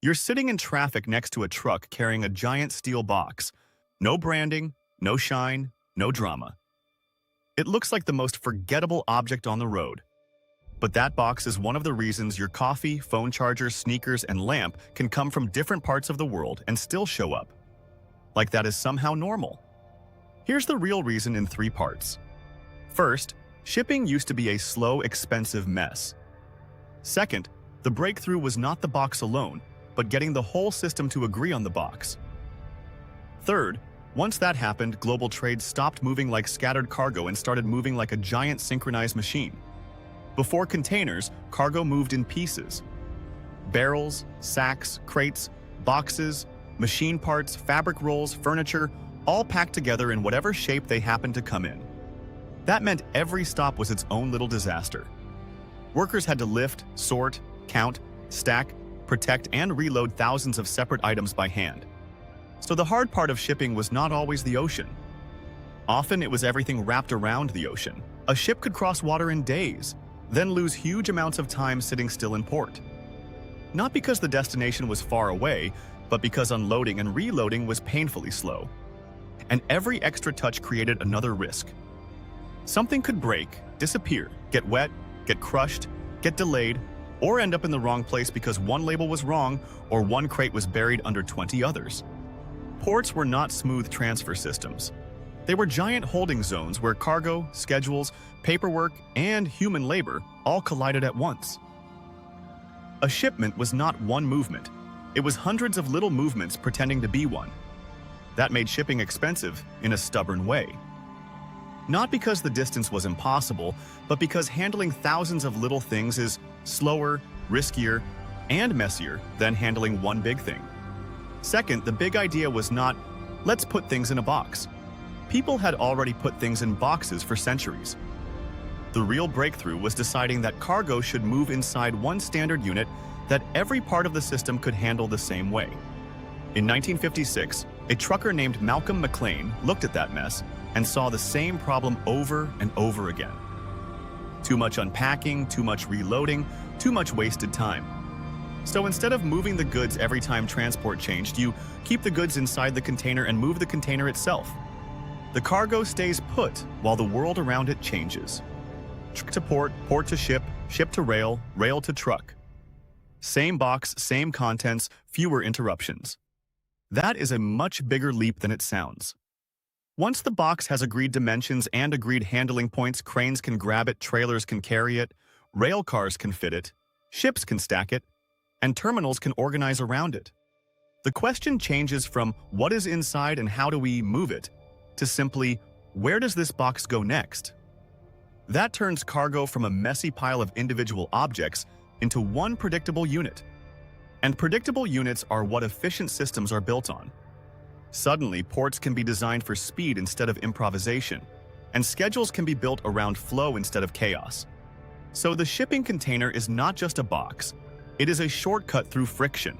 You're sitting in traffic next to a truck carrying a giant steel box. No branding, no shine, no drama. It looks like the most forgettable object on the road. But that box is one of the reasons your coffee, phone charger, sneakers, and lamp can come from different parts of the world and still show up. Like that is somehow normal. Here's the real reason in 3 parts. First, shipping used to be a slow, expensive mess. Second, the breakthrough was not the box alone, but getting the whole system to agree on the box. Third, once that happened, global trade stopped moving like scattered cargo and started moving like a giant synchronized machine. Before containers, cargo moved in pieces. Barrels, sacks, crates, boxes, machine parts, fabric rolls, furniture, all packed together in whatever shape they happened to come in. That meant every stop was its own little disaster. Workers had to lift, sort, count, stack, protect, and reload thousands of separate items by hand. So the hard part of shipping was not always the ocean. Often it was everything wrapped around the ocean. A ship could cross water in days, then lose huge amounts of time sitting still in port. Not because the destination was far away, but because unloading and reloading was painfully slow. And every extra touch created another risk. Something could break, disappear, get wet, get crushed, get delayed, or end up in the wrong place because one label was wrong or one crate was buried under 20 others. Ports were not smooth transfer systems. They were giant holding zones where cargo, schedules, paperwork, and human labor all collided at once. A shipment was not one movement. It was hundreds of little movements pretending to be one. That made shipping expensive in a stubborn way. Not because the distance was impossible, but because handling thousands of little things is slower, riskier, and messier than handling one big thing. Second, the big idea was not, let's put things in a box. People had already put things in boxes for centuries. The real breakthrough was deciding that cargo should move inside one standard unit that every part of the system could handle the same way. In 1956, a trucker named McLean looked at that mess and saw the same problem over and over again. Too much unpacking, too much reloading, too much wasted time. So instead of moving the goods every time transport changed, you keep the goods inside the container and move the container itself. The cargo stays put while the world around it changes. Truck to port, port to ship, ship to rail, rail to truck. Same box, same contents, fewer interruptions. That is a much bigger leap than it sounds. Once the box has agreed dimensions and agreed handling points, cranes can grab it, trailers can carry it, rail cars can fit it, ships can stack it, and terminals can organize around it. The question changes from what is inside and how do we move it, to simply, where does this box go next? That turns cargo from a messy pile of individual objects into one predictable unit. And predictable units are what efficient systems are built on. Suddenly, ports can be designed for speed instead of improvisation, and schedules can be built around flow instead of chaos. So the shipping container is not just a box, it is a shortcut through friction.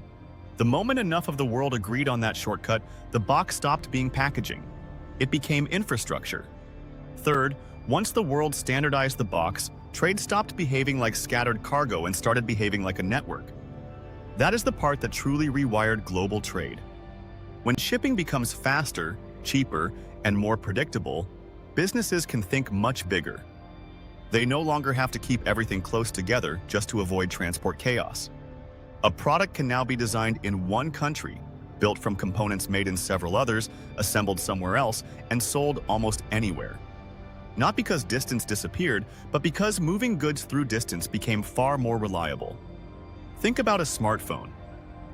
The moment enough of the world agreed on that shortcut, the box stopped being packaging. It became infrastructure. Third, once the world standardized the box, trade stopped behaving like scattered cargo and started behaving like a network. That is the part that truly rewired global trade. When shipping becomes faster, cheaper, and more predictable, businesses can think much bigger. They no longer have to keep everything close together just to avoid transport chaos. A product can now be designed in one country, built from components made in several others, assembled somewhere else, and sold almost anywhere. Not because distance disappeared, but because moving goods through distance became far more reliable. Think about a smartphone.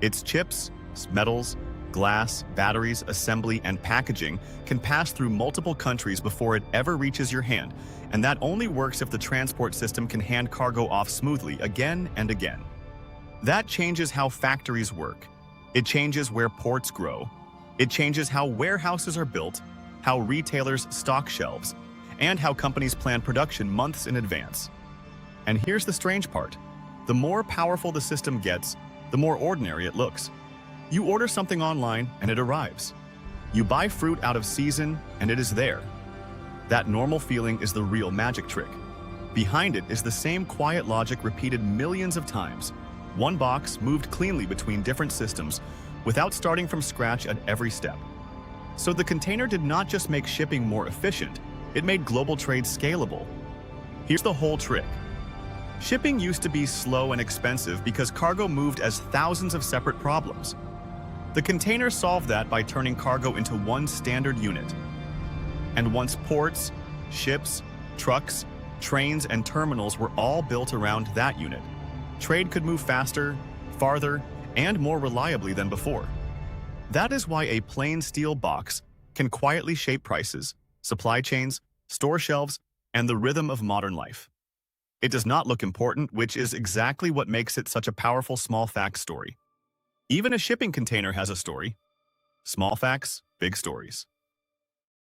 Its chips, metals, glass, batteries, assembly, and packaging can pass through multiple countries before it ever reaches your hand, and that only works if the transport system can hand cargo off smoothly again and again. That changes how factories work. It changes where ports grow. It changes how warehouses are built, how retailers stock shelves, and how companies plan production months in advance. And here's the strange part. The more powerful the system gets, the more ordinary it looks. You order something online and it arrives. You buy fruit out of season and it is there. That normal feeling is the real magic trick. Behind it is the same quiet logic repeated millions of times. One box moved cleanly between different systems without starting from scratch at every step. So the container did not just make shipping more efficient, it made global trade scalable. Here's the whole trick. Shipping used to be slow and expensive because cargo moved as thousands of separate problems. The container solved that by turning cargo into one standard unit. And once ports, ships, trucks, trains, and terminals were all built around that unit, trade could move faster, farther, and more reliably than before. That is why a plain steel box can quietly shape prices, supply chains, store shelves, and the rhythm of modern life. It does not look important, which is exactly what makes it such a powerful small fact story. Even a shipping container has a story. Small facts, big stories.